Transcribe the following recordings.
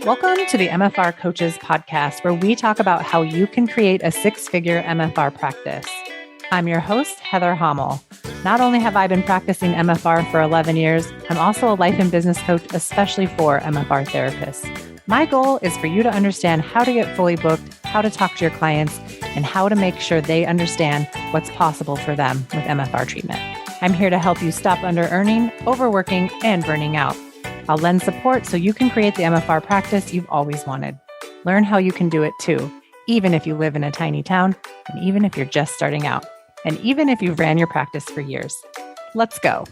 Welcome to the MFR Coaches podcast, where we talk about how you can create a six-figure MFR practice. I'm your host, Heather Hommel. Not only have I been practicing MFR for 11 years, I'm also a life and business coach, especially for MFR therapists. My goal is for you to understand how to get fully booked, how to talk to your clients, and how to make sure they understand what's possible for them with MFR treatment. I'm here to help you stop under-earning, overworking, and burning out. I'll lend support so you can create the MFR practice you've always wanted. Learn how you can do it too, even if you live in a tiny town, and even if you're just starting out, and even if you've ran your practice for years. Let's go.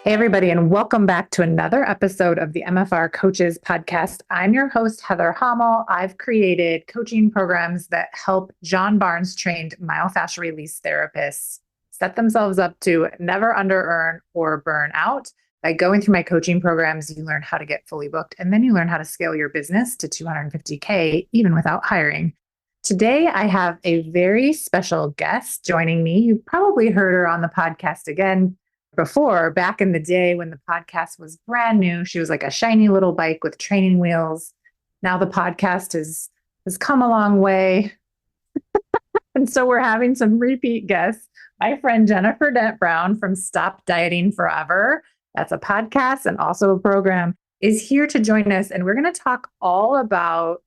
Hey, everybody, and welcome back to another episode of the MFR Coaches podcast. I'm your host, Heather Hommel. I've created coaching programs that help John Barnes-trained myofascial release therapists set themselves up to never under-earn or burn out. By going through my coaching programs, you learn how to get fully booked, and then you learn how to scale your business to $250K even without hiring. Today, I have a very special guest joining me. You probably heard her on the podcast again before, back in the day when the podcast was brand new. She was like a shiny little bike with training wheels. Now the podcast has come a long way. And so we're having some repeat guests. My friend Jennifer Dent-Brown from Stop Dieting Forever, that's a podcast and also a program, is here to join us. And we're going to talk all about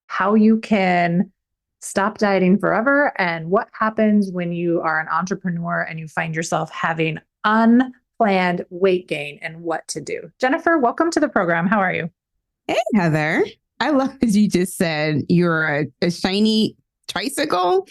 how you can stop dieting forever and what happens when you are an entrepreneur and you find yourself having unplanned weight gain and what to do. Jennifer, welcome to the program. How are you? Hey, Heather. I love as you just said, you're a shiny tricycle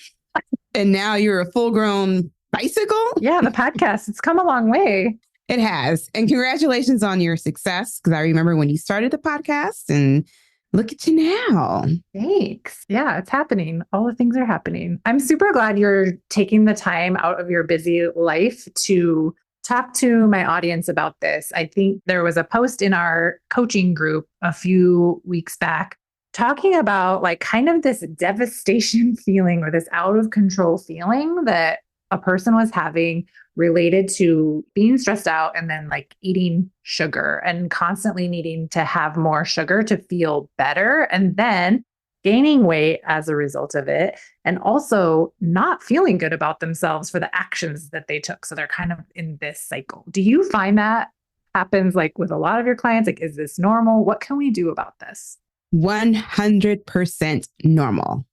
and now you're a full-grown bicycle. Yeah, the podcast, it's come a long way. It has. And congratulations on your success, because I remember when you started the podcast and look at you now. Thanks. Yeah, it's happening. All the things are happening. I'm super glad you're taking the time out of your busy life to talk to my audience about this. I think there was a post in our coaching group a few weeks back talking about like kind of this devastation feeling or this out of control feeling that a person was having related to being stressed out and then like eating sugar and constantly needing to have more sugar to feel better and then gaining weight as a result of it and also not feeling good about themselves for the actions that they took. So they're kind of in this cycle. Do you find that happens like with a lot of your clients? Like, is this normal? What can we do about this? 100% normal.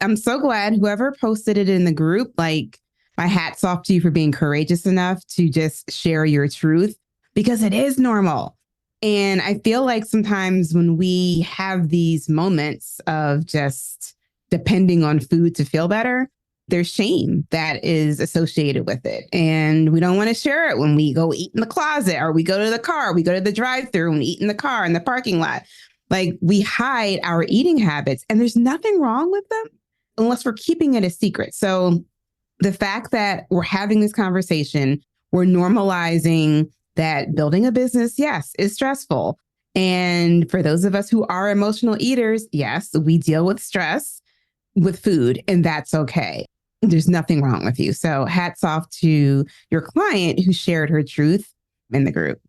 I'm so glad whoever posted it in the group, like, my hat's off to you for being courageous enough to just share your truth, because it is normal. And I feel like sometimes when we have these moments of just depending on food to feel better, there's shame that is associated with it. And we don't want to share it when we go eat in the closet or we go to the car, we go to the drive-thru and we eat in the car in the parking lot. Like, we hide our eating habits and there's nothing wrong with them unless we're keeping it a secret. So the fact that we're having this conversation, we're normalizing that building a business, yes, is stressful. And for those of us who are emotional eaters, yes, we deal with stress with food, and that's okay. There's nothing wrong with you. So hats off to your client who shared her truth in the group.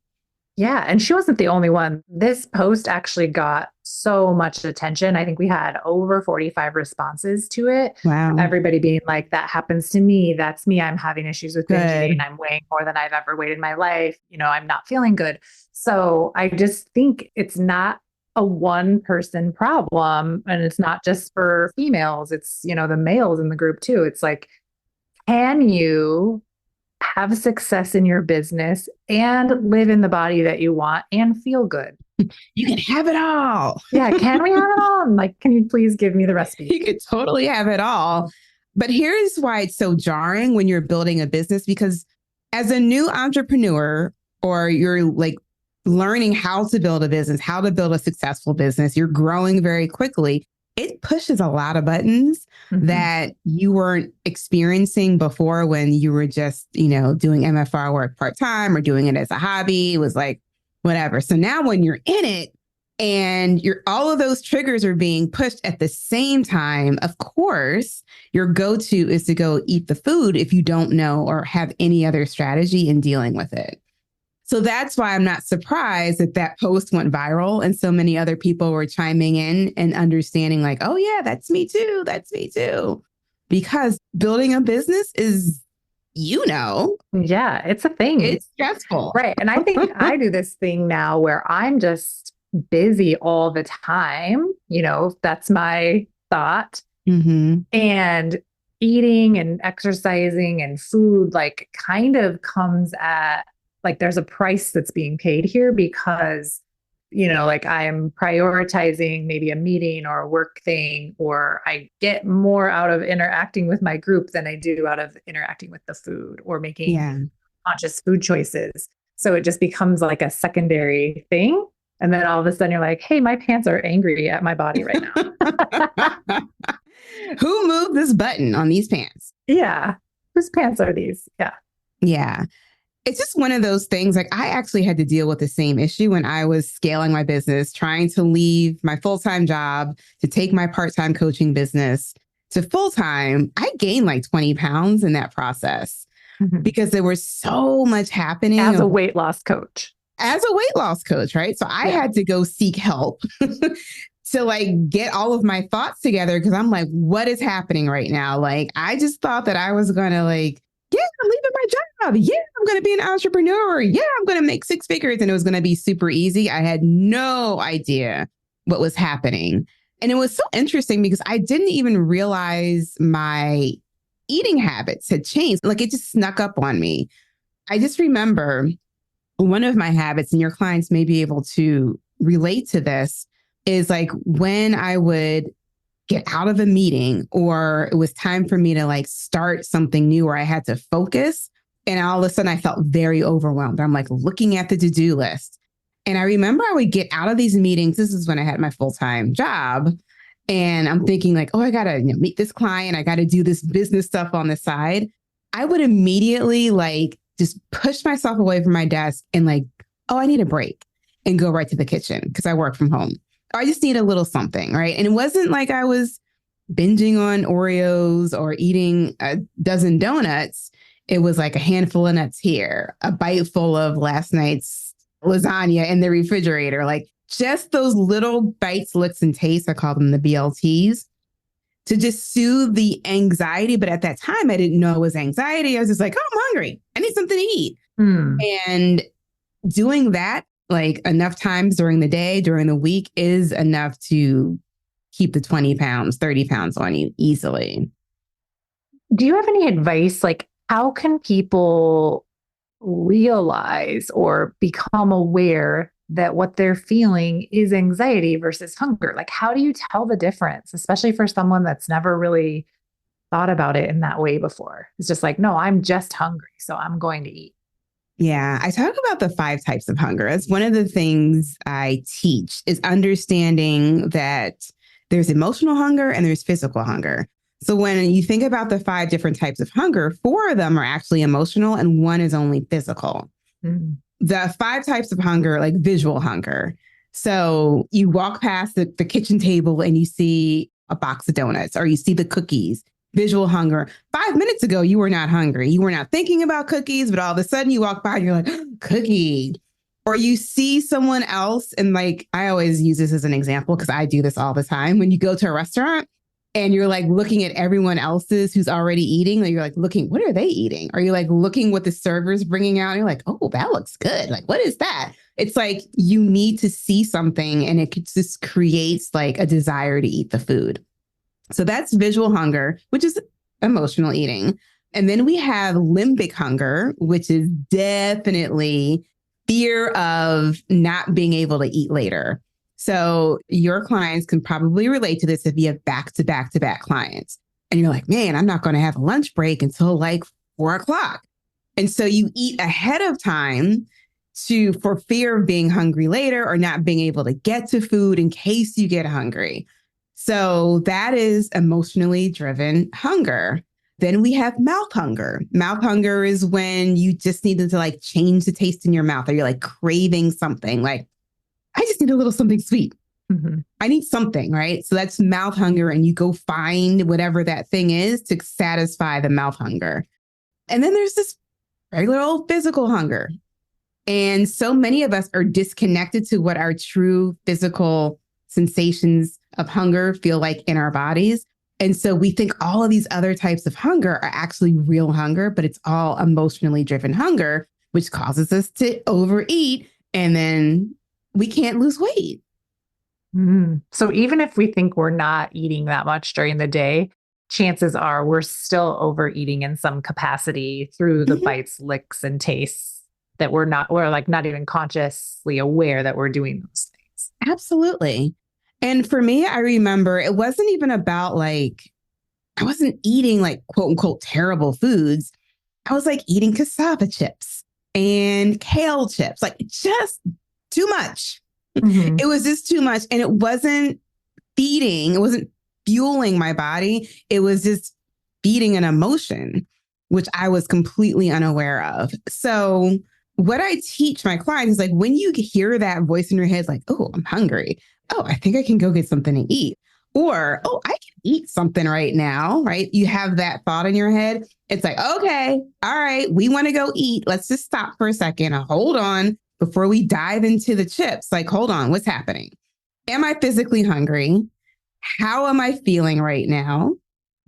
Yeah. And she wasn't the only one. This post actually got so much attention. I think we had over 45 responses to it. Wow. Everybody being like, that happens to me. That's me. I'm having issues with binge eating. I'm weighing more than I've ever weighed in my life. You know, I'm not feeling good. So I just think it's not a one person problem. And it's not just for females. It's, you know, the males in the group too. It's like, can you have success in your business and live in the body that you want and feel good? You can have it all. Yeah. Can we have it all? And like, can you please give me the recipe? You could totally have it all. But here's why it's so jarring when you're building a business, because as a new entrepreneur, or you're like learning how to build a business, how to build a successful business, you're growing very quickly. It pushes a lot of buttons that you weren't experiencing before when you were just, you know, doing MFR work part-time or doing it as a hobby. It was like, whatever. So now when you're in it, And all of those triggers are being pushed at the same time. Of course, your go-to is to go eat the food if you don't know or have any other strategy in dealing with it. So that's why I'm not surprised that that post went viral and so many other people were chiming in and understanding like, oh yeah, that's me too. That's me too. Because building a business is, Yeah, it's a thing. it's stressful. Right. And I think I do this thing now where I'm just busy all the time. That's my thought. Mm-hmm. And eating and exercising and food like kind of comes at like there's a price that's being paid here because like I'm prioritizing maybe a meeting or a work thing, or I get more out of interacting with my group than I do out of interacting with the food or making conscious food choices. So it just becomes like a secondary thing. And then all of a sudden you're like, hey, my pants are angry at my body right now. Who moved this button on these pants? Yeah. Whose pants are these? Yeah. Yeah. It's just one of those things. Like I actually had to deal with the same issue when I was scaling my business, trying to leave my full-time job to take my part-time coaching business to full-time. I gained like 20 pounds in that process because there was so much happening. As a weight loss coach. Right? So I had to go seek help to like get all of my thoughts together because I'm like, what is happening right now? Like, I just thought that I was going to like, yeah, I'm leaving my job. Yeah, I'm going to be an entrepreneur. Yeah, I'm going to make 6 figures and it was going to be super easy. I had no idea what was happening. And it was so interesting because I didn't even realize my eating habits had changed. Like it just snuck up on me. I just remember one of my habits, and your clients may be able to relate to this, is like when I would get out of a meeting or it was time for me to like start something new or I had to focus. And all of a sudden I felt very overwhelmed. I'm like looking at the to-do list. And I remember I would get out of these meetings. This is when I had my full-time job. And I'm thinking like, oh, I got to meet this client. I got to do this business stuff on the side. I would immediately like just push myself away from my desk and like, oh, I need a break and go right to the kitchen because I work from home. I just need a little something, right? And it wasn't like I was binging on Oreos or eating a dozen donuts. It was like a handful of nuts here, a bite full of last night's lasagna in the refrigerator, like just those little bites, licks, and tastes. I call them the BLTs to just soothe the anxiety. But at that time, I didn't know it was anxiety. I was just like, oh, I'm hungry. I need something to eat. And doing that like enough times during the day, during the week is enough to keep the 20 pounds, 30 pounds on you easily. Do you have any advice? Like, how can people realize or become aware that what they're feeling is anxiety versus hunger? Like, how do you tell the difference, especially for someone that's never really thought about it in that way before? It's just like, no, I'm just hungry, so I'm going to eat. Yeah, I talk about the 5 types of hunger. That's one of the things I teach is understanding that there's emotional hunger and there's physical hunger. So when you think about the 5 different types of hunger, 4 of them are actually emotional and 1 is only physical. The 5 types of hunger, like visual hunger. So you walk past the kitchen table and you see a box of donuts or you see the cookies. Visual hunger. 5 minutes ago, you were not hungry. You were not thinking about cookies, but all of a sudden you walk by and you're like, cookie. Or you see someone else. And like, I always use this as an example because I do this all the time. When you go to a restaurant and you're like looking at everyone else's who's already eating, like you're like looking, what are they eating? Are you like looking what the server's bringing out? And you're like, oh, that looks good. Like, what is that? It's like you need to see something and it just creates like a desire to eat the food. So that's visual hunger, which is emotional eating. And then we have limbic hunger, which is definitely fear of not being able to eat later. So your clients can probably relate to this if you have back-to-back clients. And you're like, man, I'm not going to have a lunch break until like 4:00. And so you eat ahead of time for fear of being hungry later or not being able to get to food in case you get hungry. So that is emotionally driven hunger. Then we have mouth hunger. Mouth hunger is when you just needed to like change the taste in your mouth or you're like craving something like, I just need a little something sweet. Mm-hmm. I need something, right? So that's mouth hunger. And you go find whatever that thing is to satisfy the mouth hunger. And then there's this regular old physical hunger. And so many of us are disconnected to what our true physical sensations of hunger feel like in our bodies. And so we think all of these other types of hunger are actually real hunger, but it's all emotionally driven hunger, which causes us to overeat. And then we can't lose weight. So even if we think we're not eating that much during the day, chances are we're still overeating in some capacity through the bites, licks, and tastes that we're like not even consciously aware that we're doing those things. Absolutely. And for me, I remember it wasn't even about like, I wasn't eating like quote unquote terrible foods. I was like eating cassava chips and kale chips, like just too much. Mm-hmm. It was just too much. And it wasn't fueling my body. It was just feeding an emotion, which I was completely unaware of. So what I teach my clients is like, when you hear that voice in your head, like, oh, I'm hungry. Oh, I think I can go get something to eat. Or, oh, I can eat something right now, right? You have that thought in your head. It's like, okay, all right, we want to go eat. Let's just stop for a second and hold on before we dive into the chips. Like, hold on, what's happening? Am I physically hungry? How am I feeling right now?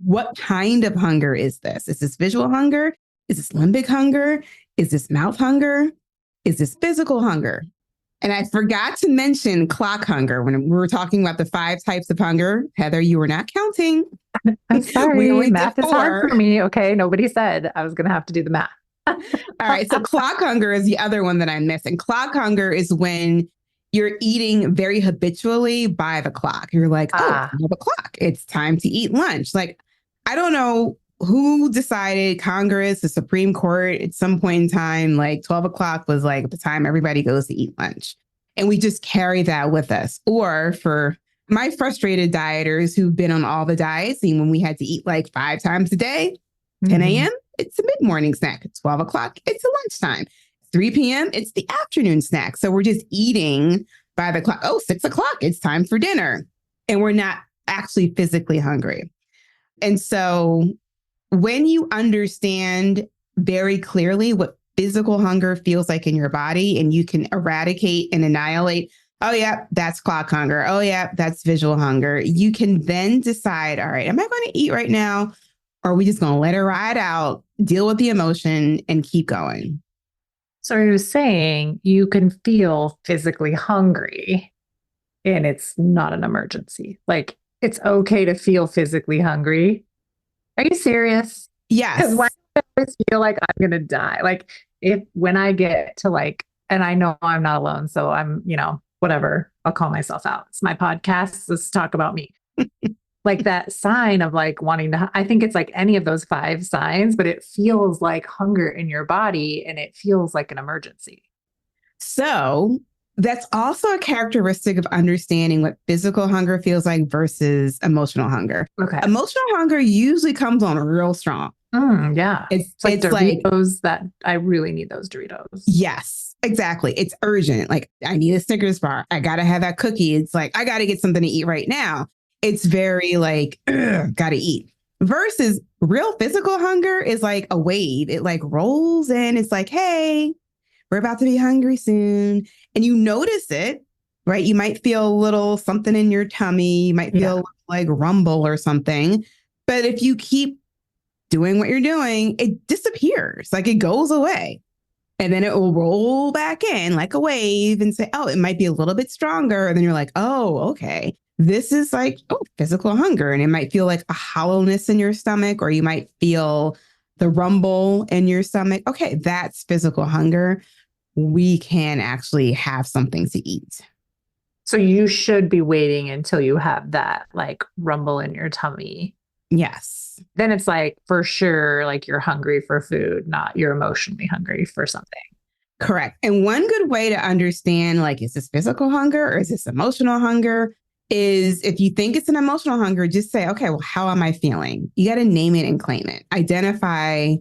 What kind of hunger is this? Is this visual hunger? Is this limbic hunger? Is this mouth hunger? Is this physical hunger? And I forgot to mention clock hunger when we were talking about the 5 types of hunger. Heather, you were not counting. I'm sorry. Math is hard for me. Okay. Nobody said I was going to have to do the math. All right. So clock hunger is the other one that I'm missing. Clock hunger is when you're eating very habitually by the clock. You're like, oh, 12 o'clock. It's time to eat lunch. Like, I don't know who decided, Congress, the Supreme Court, at some point in time, like 12 o'clock was like the time everybody goes to eat lunch. And we just carry that with us. Or for my frustrated dieters who've been on all the diets, and when we had to eat like 5 times a day, 10 a.m., it's a mid-morning snack. At 12 o'clock, it's a lunchtime. 3 p.m., it's the afternoon snack. So we're just eating by the clock. Oh, 6 o'clock, it's time for dinner. And we're not actually physically hungry. And so when you understand very clearly what physical hunger feels like in your body, and you can eradicate and annihilate, oh, yeah, that's clock hunger. Oh, yeah, that's visual hunger. You can then decide, all right, am I going to eat right now? Or are we just going to let it ride out, deal with the emotion, and keep going? So you're saying you can feel physically hungry and it's not an emergency. Like, it's okay to feel physically hungry. Are you serious? Yes. Because why do I always feel like I'm going to die? Like, when I get to like, and I know I'm not alone, so I'm, whatever, I'll call myself out. It's my podcast. Let's talk about me. Like that sign of like wanting to, I think it's like any of those 5 signs, but it feels like hunger in your body and it feels like an emergency. So that's also a characteristic of understanding what physical hunger feels like versus emotional hunger. Okay. Emotional hunger usually comes on real strong. Yeah. It's like Doritos that I really need those Doritos. Yes, exactly. It's urgent. Like, I need a Snickers bar. I got to have that cookie. It's like, I got to get something to eat right now. It's very like, got to eat. Versus real physical hunger is like a wave. It like rolls in. It's like, hey, we're about to be hungry soon. And you notice it, right? You might feel a little something in your tummy. You might feel like rumble or something. But if you keep doing what you're doing, it disappears. Like, it goes away. And then it will roll back in like a wave and say, oh, it might be a little bit stronger. And then you're like, oh, okay. This is like, physical hunger. And it might feel like a hollowness in your stomach, or you might feel the rumble in your stomach. Okay, that's physical hunger. We can actually have something to eat. So you should be waiting until you have that like rumble in your tummy. Yes. Then it's like, for sure, like you're hungry for food, not you're emotionally hungry for something. Correct. And one good way to understand, like, is this physical hunger or is this emotional hunger? Is if you think it's an emotional hunger, just say, okay, well, how am I feeling? You got to name it and claim it. Identify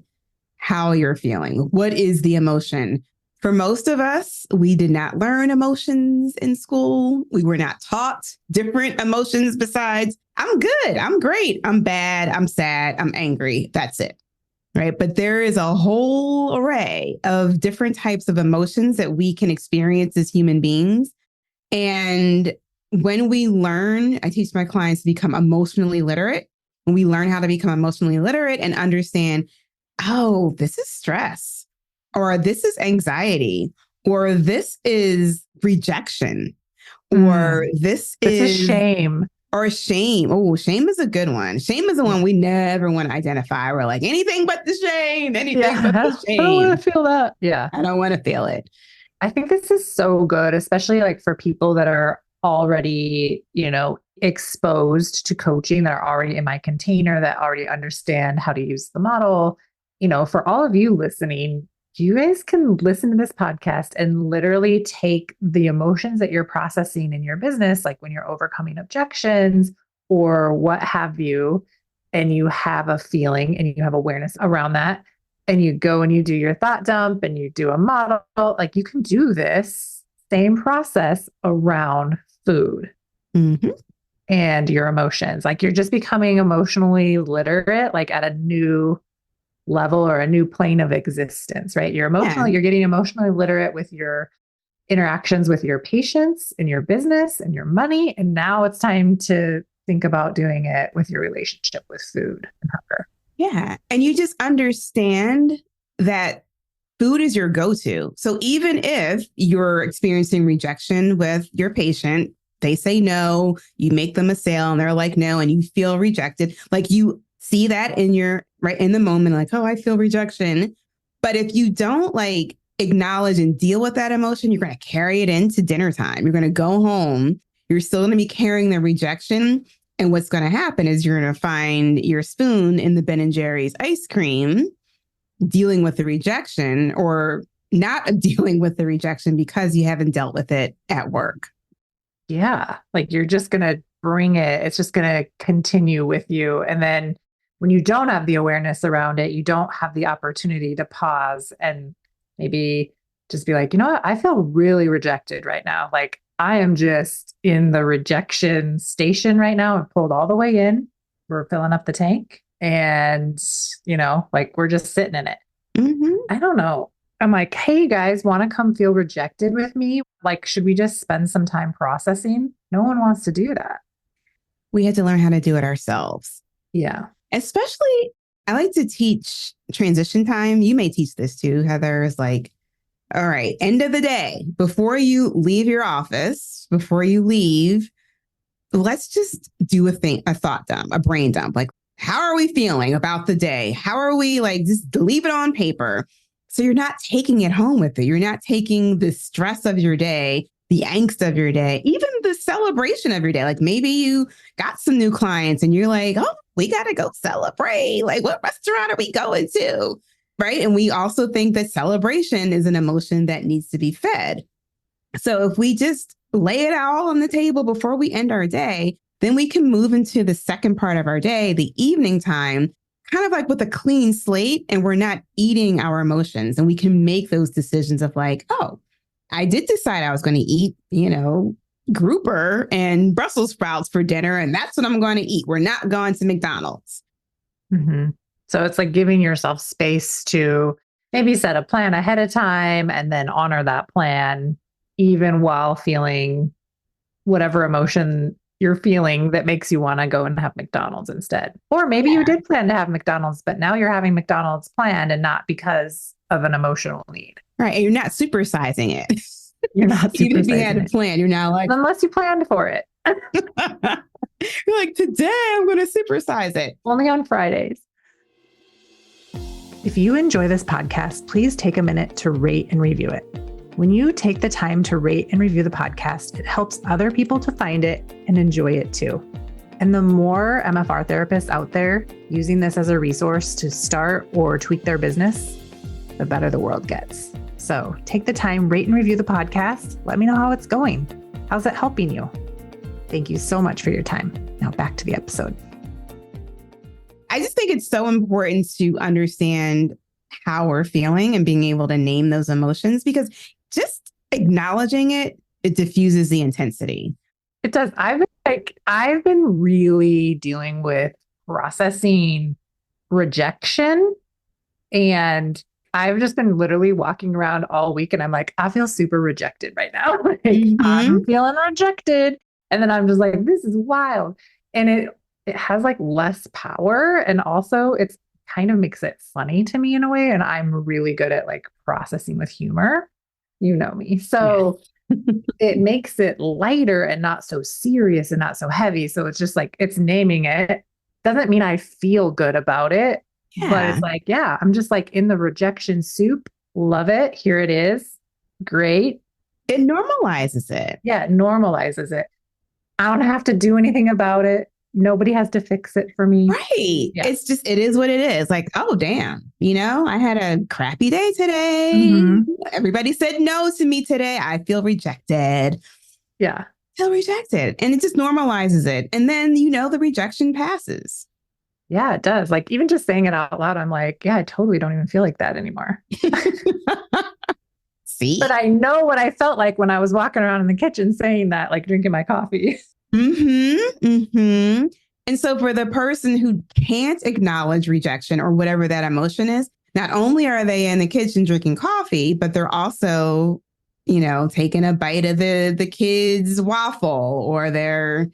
how you're feeling. What is the emotion? For most of us, we did not learn emotions in school. We were not taught different emotions besides, I'm good, I'm great, I'm bad, I'm sad, I'm angry. That's it. Right. But there is a whole array of different types of emotions that we can experience as human beings. And when we learn, I teach my clients to become emotionally literate. When we learn how to become emotionally literate and understand, oh, this is stress, or this is anxiety, or this is rejection, or this is shame. Or shame. Oh, shame is a good one. Shame is the one we never want to identify. We're like, anything but the shame, anything but the shame. I don't want to feel that. Yeah. I don't want to feel it. I think this is so good, especially like for people that are already, exposed to coaching, that are already in my container, that already understand how to use the model. For all of you listening, you guys can listen to this podcast and literally take the emotions that you're processing in your business, like when you're overcoming objections or what have you, and you have a feeling and you have awareness around that, and you go and you do your thought dump and you do a model, like you can do this same process around food and your emotions. Like you're just becoming emotionally literate, like at a new level or a new plane of existence, right? You're getting emotionally literate with your interactions with your patients and your business and your money. And now it's time to think about doing it with your relationship with food and hunger. Yeah. And you just understand that food is your go-to. So even if you're experiencing rejection with your patient, they say no, you make them a sale and they're like, no, and you feel rejected. Like you see that right in the moment, like, oh, I feel rejection. But if you don't like acknowledge and deal with that emotion, you're going to carry it into dinner time. You're going to go home. You're still going to be carrying the rejection. And what's going to happen is you're going to find your spoon in the Ben & Jerry's ice cream, dealing with the rejection or not dealing with the rejection because you haven't dealt with it at work. Yeah. Like you're just going to bring it. It's just going to continue with you. And then when you don't have the awareness around it, you don't have the opportunity to pause and maybe just be like, you know what? I feel really rejected right now. Like I am just in the rejection station right now. I've pulled all the way in. We're filling up the tank and, like we're just sitting in it. I don't know. I'm like, hey, you guys want to come feel rejected with me? Like, should we just spend some time processing? No one wants to do that. We had to learn how to do it ourselves. Yeah. Especially, I like to teach transition time. You may teach this too, Heather. Is like, all right, end of the day, before you leave your office, before you leave, let's just do a thought dump, a brain dump. Like, how are we feeling about the day? How are we just leave it on paper? So you're not taking it home with you. You're not taking the stress of your day, the angst of your day, even the celebration of your day. Like maybe you got some new clients and you're like, oh, we got to go celebrate. Like what restaurant are we going to? Right. And we also think that celebration is an emotion that needs to be fed. So if we just lay it all on the table before we end our day, then we can move into the second part of our day, the evening time, kind of like with a clean slate, and we're not eating our emotions. And we can make those decisions of like, oh, I did decide I was going to eat, grouper and Brussels sprouts for dinner, and that's what I'm going to eat. We're not going to McDonald's. So it's like giving yourself space to maybe set a plan ahead of time and then honor that plan, even while feeling whatever emotion you're feeling that makes you want to go and have McDonald's instead. Or maybe you did plan to have McDonald's, but now you're having McDonald's planned and not because of an emotional need. Right. And you're not supersizing it. You're not supersizing even if you had a plan, you're now like, unless you planned for it. You're like, today I'm going to supersize it. Only on Fridays. If you enjoy this podcast, please take a minute to rate and review it. When you take the time to rate and review the podcast, it helps other people to find it and enjoy it too. And the more MFR therapists out there using this as a resource to start or tweak their business, the better the world gets. So take the time, rate and review the podcast. Let me know how it's going. How's it helping you? Thank you so much for your time. Now back to the episode. I just think it's so important to understand how we're feeling and being able to name those emotions, because just acknowledging it, it diffuses the intensity. It does. I've been really dealing with processing rejection, and I've just been literally walking around all week and I'm like, I feel super rejected right now. Like I'm feeling rejected. And then I'm just like, this is wild. And it has like less power. And also it's kind of makes it funny to me in a way. And I'm really good at like processing with humor. You know me. So it makes it lighter and not so serious and not so heavy. So it's just like it's naming it. Doesn't mean I feel good about it. But it's like, yeah, I'm just like in the rejection soup. Love it. Here it is. Great. It normalizes it. Yeah, it normalizes it. I don't have to do anything about it. Nobody has to fix it for me. Right. Yeah. It's just, it is what it is. Like, oh, damn, I had a crappy day today. Everybody said no to me today. I feel rejected. Yeah. Feel rejected. And it just normalizes it. And then, the rejection passes. Yeah, it does. Like even just saying it out loud, I'm like, yeah, I totally don't even feel like that anymore. See? But I know what I felt like when I was walking around in the kitchen saying that, like drinking my coffee. And so for the person who can't acknowledge rejection or whatever that emotion is, not only are they in the kitchen drinking coffee, but they're also, taking a bite of the kids' waffle, or they're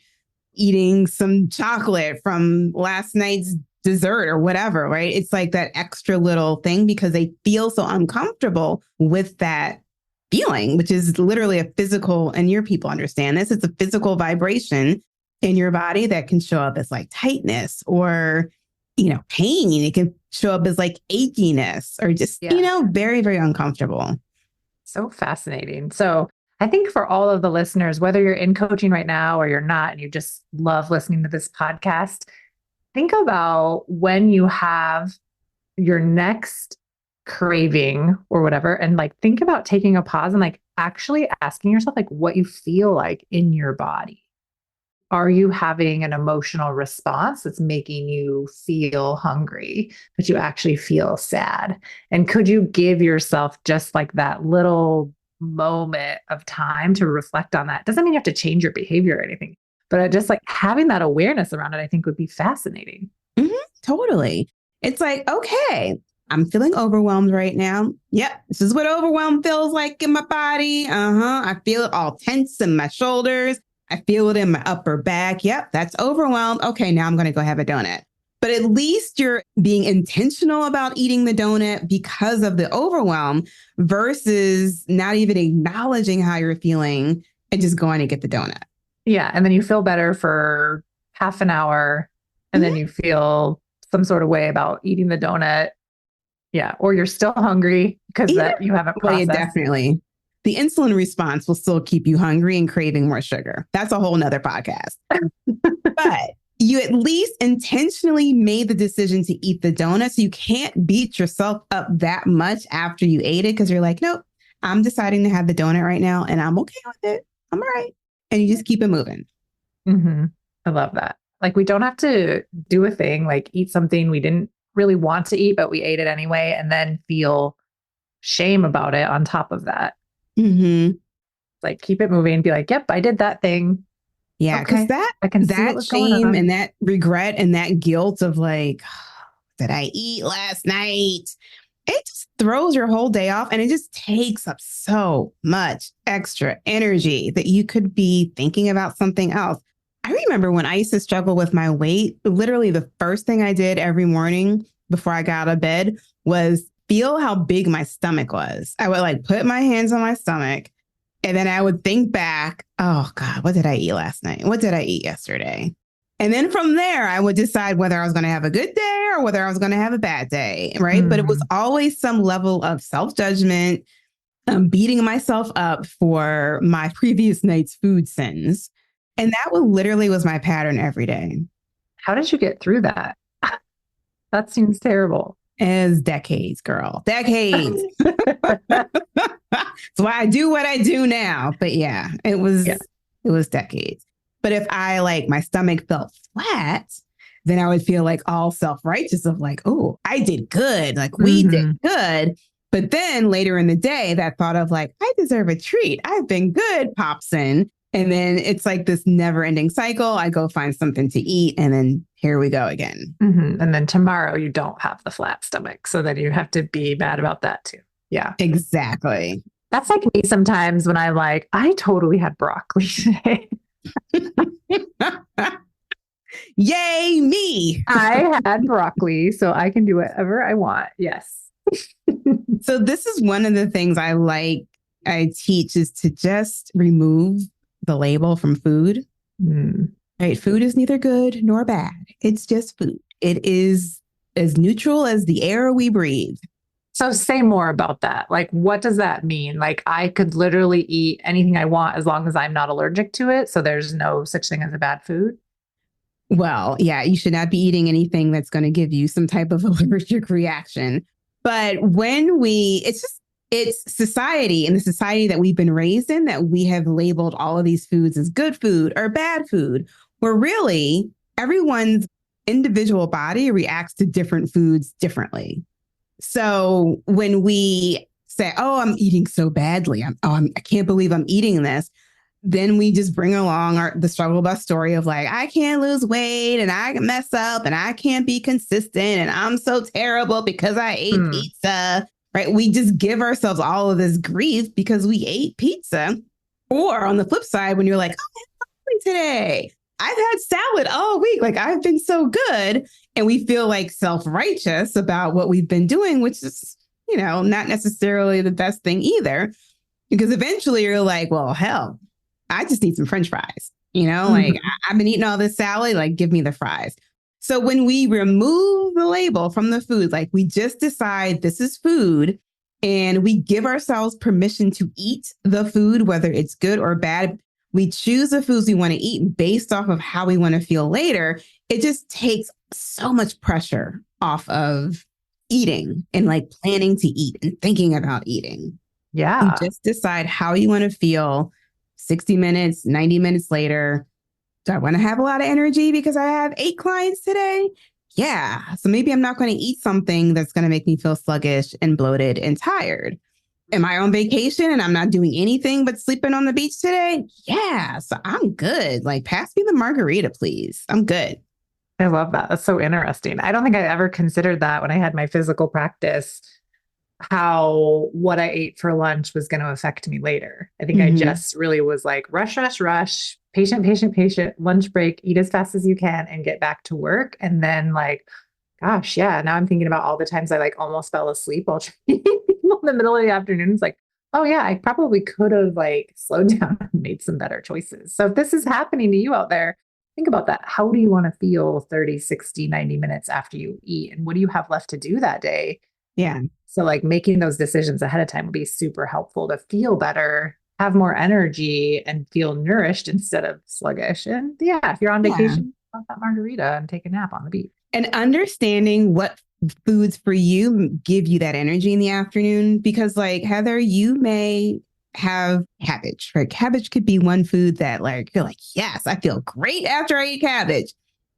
eating some chocolate from last night's dessert or whatever, right? It's like that extra little thing because they feel so uncomfortable with that feeling, which is literally a physical, and your people understand this, it's a physical vibration in your body that can show up as like tightness or, pain. It can show up as like achiness or just, very, very uncomfortable. So fascinating. So I think for all of the listeners, whether you're in coaching right now or you're not, and you just love listening to this podcast, think about when you have your next craving or whatever, and like think about taking a pause and like actually asking yourself like what you feel like in your body. Are you having an emotional response that's making you feel hungry, but you actually feel sad? And could you give yourself just like that little moment of time to reflect on that? Doesn't mean you have to change your behavior or anything, but just like having that awareness around it, I think would be fascinating. Totally. It's like, okay, I'm feeling overwhelmed right now. Yep. This is what overwhelm feels like in my body. I feel it all tense in my shoulders. I feel it in my upper back. Yep. That's overwhelmed. Okay. Now I'm going to go have a donut. But at least you're being intentional about eating the donut because of the overwhelm versus not even acknowledging how you're feeling and just going to get the donut. Yeah. And then you feel better for half an hour and then you feel some sort of way about eating the donut. Yeah. Or you're still hungry because that you haven't processed. Well, yeah, definitely. The insulin response will still keep you hungry and craving more sugar. That's a whole nother podcast. But you at least intentionally made the decision to eat the donut. So you can't beat yourself up that much after you ate it because you're like, nope, I'm deciding to have the donut right now and I'm okay with it. I'm all right. And you just keep it moving. I love that. Like we don't have to do a thing, like eat something we didn't really want to eat, but we ate it anyway, and then feel shame about it on top of that. Like keep it moving, be like, yep, I did that thing. Yeah, because that shame and that regret and that guilt of like, did I eat last night? It just throws your whole day off and it just takes up so much extra energy that you could be thinking about something else. I remember when I used to struggle with my weight, literally the first thing I did every morning before I got out of bed was feel how big my stomach was. I would like put my hands on my stomach and then I would think back, oh God, what did I eat last night? What did I eat yesterday? And then from there, I would decide whether I was going to have a good day or whether I was going to have a bad day, right? But it was always some level of self-judgment, beating myself up for my previous night's food sins. And that literally was my pattern every day. How did you get through that? That seems terrible. As decades, girl. Decades. That's why I do what I do now. But yeah, it was decades. But if I like my stomach felt flat, then I would feel like all self-righteous of like, oh, I did good. Like we did Mhm. good. But then later in the day, that thought of like, I deserve a treat. I've been good pops in. And then it's like this never ending cycle. I go find something to eat. And then here we go again. Mhm. And then tomorrow you don't have the flat stomach. So then you have to be mad about that too. Yeah. Exactly. That's like me sometimes when I'm like, I totally had broccoli today. Yay, me. I had broccoli, so I can do whatever I want. Yes. So this is one of the things I teach is to just remove the label from food. Mm. Right? Food is neither good nor bad. It's just food. It is as neutral as the air we breathe. So say more about that. Like, what does that mean? Like, I could literally eat anything I want as long as I'm not allergic to it. So there's no such thing as a bad food. Well, yeah, you should not be eating anything that's going to give you some type of allergic reaction. But it's society and the society that we've been raised in that we have labeled all of these foods as good food or bad food, where really everyone's individual body reacts to different foods differently. So when we say, oh, I'm eating so badly, I can't believe I'm eating this, then we just bring along the struggle bus story of like, I can't lose weight and I can mess up and I can't be consistent and I'm so terrible because I ate pizza, right? We just give ourselves all of this grief because we ate pizza. Or on the flip side, when you're like, oh, I'm hungry today. I've had salad all week. Like I've been so good. And we feel like self-righteous about what we've been doing, which is, not necessarily the best thing either. Because eventually you're like, well, hell, I just need some French fries. Like I've been eating all this salad, like give me the fries. So when we remove the label from the food, like we just decide this is food and we give ourselves permission to eat the food, whether it's good or bad. We choose the foods we want to eat based off of how we want to feel later. It just takes so much pressure off of eating and like planning to eat and thinking about eating. Yeah. You just decide how you want to feel 60 minutes, 90 minutes later. Do I want to have a lot of energy because I have 8 clients today? Yeah. So maybe I'm not going to eat something that's going to make me feel sluggish and bloated and tired. Am I on vacation and I'm not doing anything but sleeping on the beach today? Yeah. So I'm good. Like, pass me the margarita, please. I'm good. I love that. That's so interesting. I don't think I ever considered that when I had my physical practice, how what I ate for lunch was going to affect me later. I think I just really was like, rush, rush, rush, patient, patient, patient, lunch break, eat as fast as you can and get back to work. And then like, gosh, yeah, now I'm thinking about all the times I like almost fell asleep while training people in the middle of the afternoon. It's like, oh yeah, I probably could have like slowed down and made some better choices. So if this is happening to you out there, think about that. How do you want to feel 30, 60, 90 minutes after you eat? And what do you have left to do that day? Yeah. So like making those decisions ahead of time would be super helpful to feel better, have more energy and feel nourished instead of sluggish. And yeah, if you're on vacation, have that margarita and take a nap on the beach. And understanding what foods for you give you that energy in the afternoon, because like Heather, you may have cabbage, right? Cabbage could be one food that like, you're like, yes, I feel great after I eat cabbage.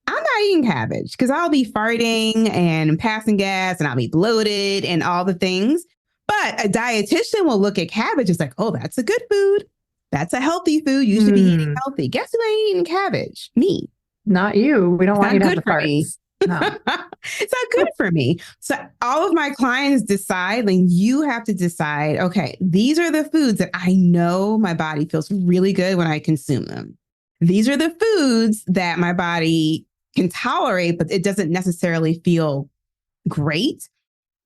I'm not eating cabbage because I'll be farting and passing gas and I'll be bloated and all the things. But a dietitian will look at cabbage as like, oh, that's a good food. That's a healthy food. You should be eating healthy. Guess who ain't eating cabbage? Me. Not you. We don't want you to have the farts. No. It's not good for me. So all of my clients decide, like you have to decide, okay, these are the foods that I know my body feels really good when I consume them. These are the foods that my body can tolerate, but it doesn't necessarily feel great,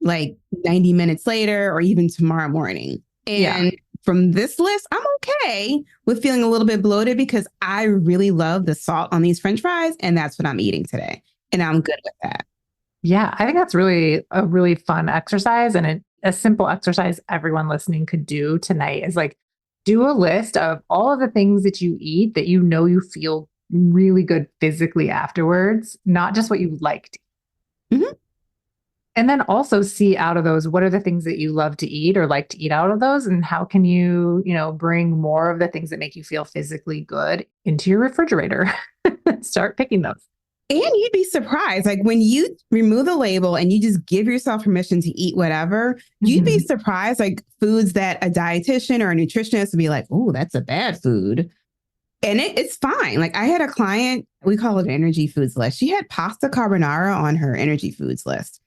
like 90 minutes later or even tomorrow morning. And from this list, I'm okay with feeling a little bit bloated because I really love the salt on these French fries. And that's what I'm eating today. And I'm good with that. Yeah, I think that's really a really fun exercise and a simple exercise everyone listening could do tonight is like, do a list of all of the things that you eat that you know you feel really good physically afterwards, not just what you liked. Mm-hmm. And then also see out of those, what are the things that you love to eat or like to eat out of those? And how can you, bring more of the things that make you feel physically good into your refrigerator? Start picking those. And you'd be surprised. Like when you remove the label and you just give yourself permission to eat whatever, you'd be surprised. Like foods that a dietitian or a nutritionist would be like, oh, that's a bad food. And it's fine. Like I had a client, we call it an energy foods list. She had pasta carbonara on her energy foods list.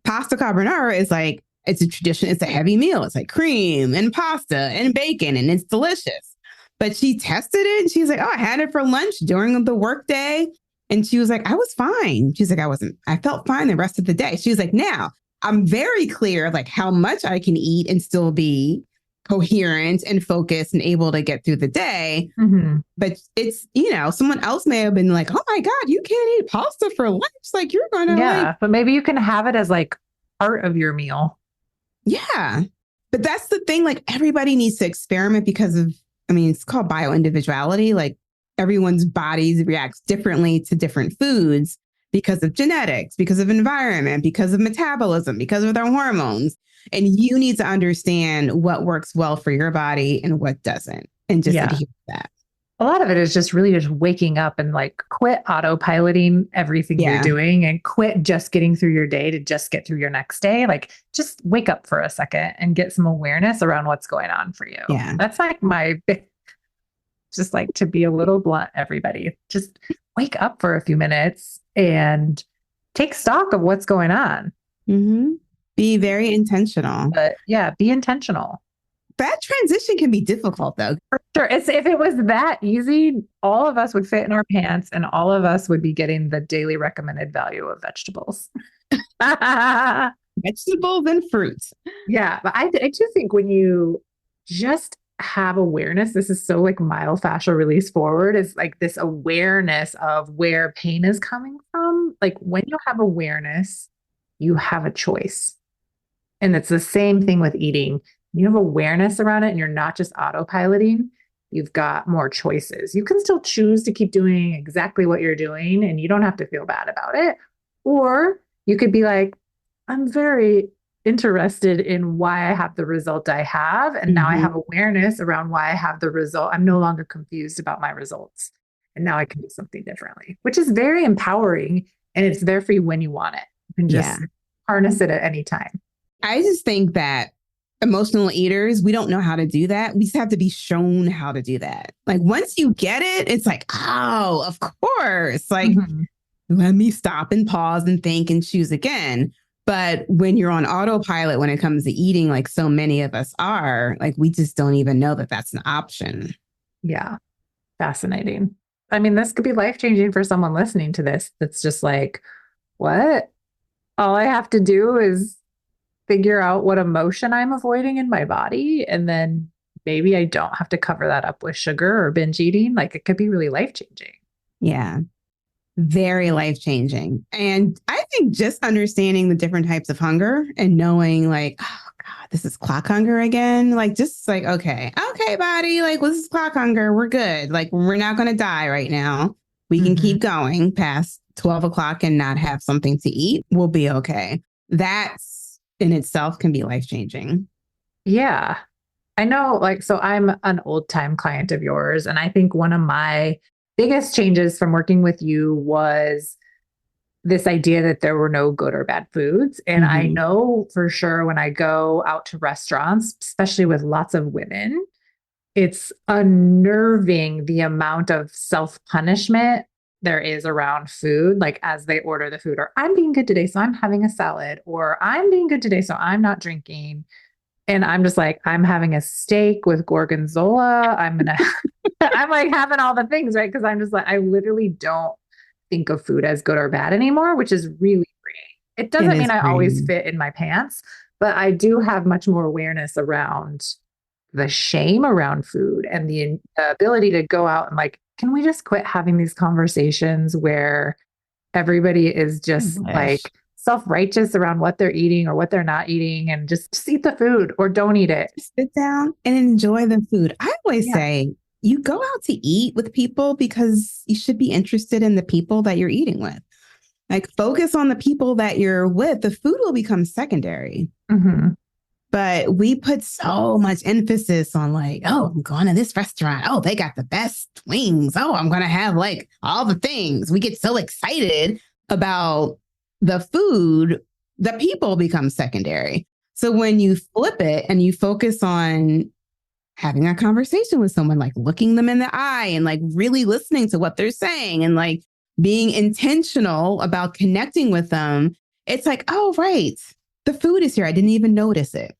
Pasta carbonara is like, it's a tradition. It's a heavy meal. It's like cream and pasta and bacon, and it's delicious. But she tested it and she's like, oh, I had it for lunch during the workday. And she was like, I was fine. She's like, I felt fine the rest of the day. She was like, now I'm very clear of like how much I can eat and still be coherent and focused and able to get through the day. But it's, someone else may have been like, oh my God, you can't eat pasta for lunch. Like you're going to but maybe you can have it as like part of your meal. Yeah. But that's the thing. Like everybody needs to experiment because of, it's called bioindividuality. Like everyone's bodies reacts differently to different foods because of genetics, because of environment, because of metabolism, because of their hormones. And you need to understand what works well for your body and what doesn't, and just adhere to that. A lot of it is just really just waking up and like quit autopiloting everything you're doing and quit just getting through your day to just get through your next day. Like just wake up for a second and get some awareness around what's going on for you. Yeah. That's like just like to be a little blunt, everybody, just wake up for a few minutes and take stock of what's going on. Be very intentional. But be intentional. That transition can be difficult though. For sure. If it was that easy, all of us would fit in our pants and all of us would be getting the daily recommended value of vegetables. Vegetables and fruits. Yeah. But I do think when you just have awareness, this is so like myofascial release forward, is like this awareness of where pain is coming from. Like when you have awareness, you have a choice. And it's the same thing with eating. You have awareness around it and you're not just autopiloting. You've got more choices. You can still choose to keep doing exactly what you're doing and you don't have to feel bad about it. Or you could be like, I'm very interested in why I have the result I have. And now I have awareness around why I have the result. I'm no longer confused about my results. And now I can do something differently, which is very empowering. And it's there for you when you want it. You can just harness it at any time. I just think that emotional eaters, we don't know how to do that. We just have to be shown how to do that. Like once you get it, it's like, oh, of course. Like, let me stop and pause and think and choose again. But when you're on autopilot, when it comes to eating, like so many of us are, like, we just don't even know that that's an option. Yeah. Fascinating. I mean, this could be life-changing for someone listening to this. That's just like, what? All I have to do is figure out what emotion I'm avoiding in my body. And then maybe I don't have to cover that up with sugar or binge eating. Like it could be really life-changing. Yeah. Very life-changing. And I think just understanding the different types of hunger and knowing like, oh God, this is clock hunger again. Like, just like, okay, body, like, well, this is clock hunger. We're good. Like, we're not going to die right now. We can keep going past 12 o'clock and not have something to eat. We'll be okay. That's in itself can be life-changing. Yeah. I know, like, so I'm an old time client of yours. And I think one of my biggest changes from working with you was this idea that there were no good or bad foods. And I know for sure when I go out to restaurants, especially with lots of women, it's unnerving the amount of self-punishment there is around food, like as they order the food, or I'm being good today, so I'm having a salad, or I'm being good today, so I'm not drinking. And I'm just like, I'm having a steak with gorgonzola. I'm like having all the things, right? Because I'm just like, I literally don't think of food as good or bad anymore, which is really freeing. It doesn't mean I always fit in my pants, but I do have much more awareness around the shame around food and the ability to go out and like, can we just quit having these conversations where everybody is just like self-righteous around what they're eating or what they're not eating, and just eat the food or don't eat it. Just sit down and enjoy the food. I always say you go out to eat with people because you should be interested in the people that you're eating with. Like focus on the people that you're with. The food will become secondary. But we put so much emphasis on like, oh, I'm going to this restaurant. Oh, they got the best wings. Oh, I'm going to have like all the things. We get so excited about the food, the people become secondary. So when you flip it and you focus on having a conversation with someone, like looking them in the eye and like really listening to what they're saying and like being intentional about connecting with them, it's like, oh, right. The food is here. I didn't even notice it.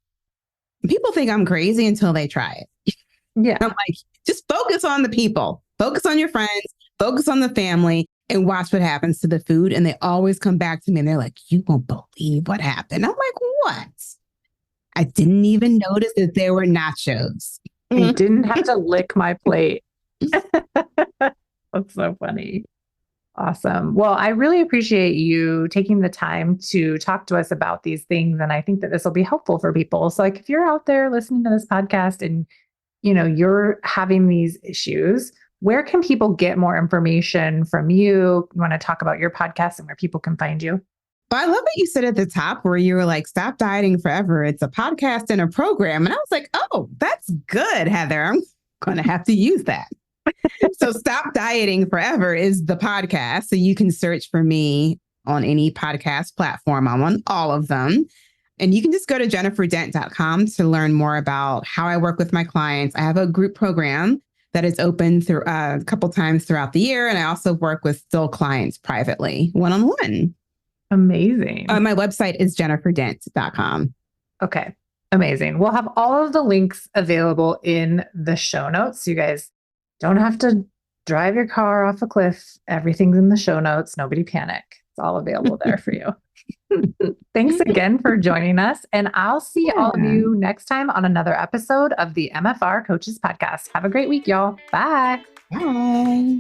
People think I'm crazy until they try it. Yeah. I'm like, just focus on the people, focus on your friends, focus on the family, and watch what happens to the food. And they always come back to me and they're like, you won't believe what happened. I'm like, what? I didn't even notice that there were nachos. I didn't have to lick my plate. That's so funny. Awesome. Well, I really appreciate you taking the time to talk to us about these things. And I think that this will be helpful for people. So like if you're out there listening to this podcast and, you're having these issues, where can people get more information from you? You want to talk about your podcast and where people can find you? But I love what you said at the top where you were like, stop dieting forever. It's a podcast and a program. And I was like, oh, that's good, Heather. I'm going to have to use that. So Stop Dieting Forever is the podcast. So you can search for me on any podcast platform. I'm on all of them. And you can just go to jenniferdent.com to learn more about how I work with my clients. I have a group program that is open through a couple times throughout the year. And I also work with still clients privately, one-on-one. Amazing. My website is jenniferdent.com. Okay. Amazing. We'll have all of the links available in the show notes. So you guys don't have to drive your car off a cliff. Everything's in the show notes. Nobody panic. It's all available there for you. Thanks again for joining us. And I'll see all of you next time on another episode of the MFR Coaches Podcast. Have a great week, y'all. Bye. Bye.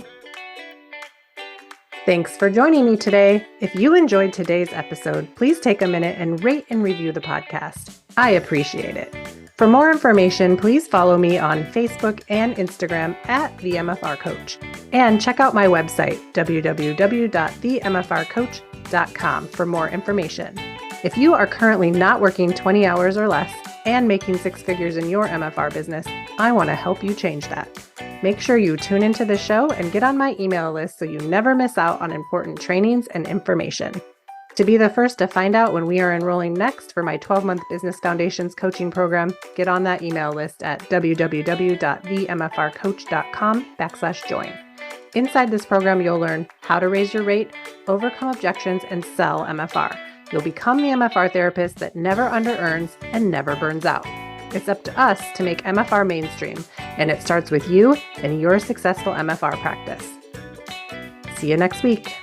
Thanks for joining me today. If you enjoyed today's episode, please take a minute and rate and review the podcast. I appreciate it. For more information, please follow me on Facebook and Instagram at The MFR Coach. And check out my website, www.themfrcoach.com for more information. If you are currently not working 20 hours or less and making six figures in your MFR business, I want to help you change that. Make sure you tune into the show and get on my email list so you never miss out on important trainings and information. To be the first to find out when we are enrolling next for my 12-month Business Foundations coaching program, get on that email list at www.themfrcoach.com/join. Inside this program, you'll learn how to raise your rate, overcome objections, and sell MFR. You'll become the MFR therapist that never under-earns and never burns out. It's up to us to make MFR mainstream, and it starts with you and your successful MFR practice. See you next week.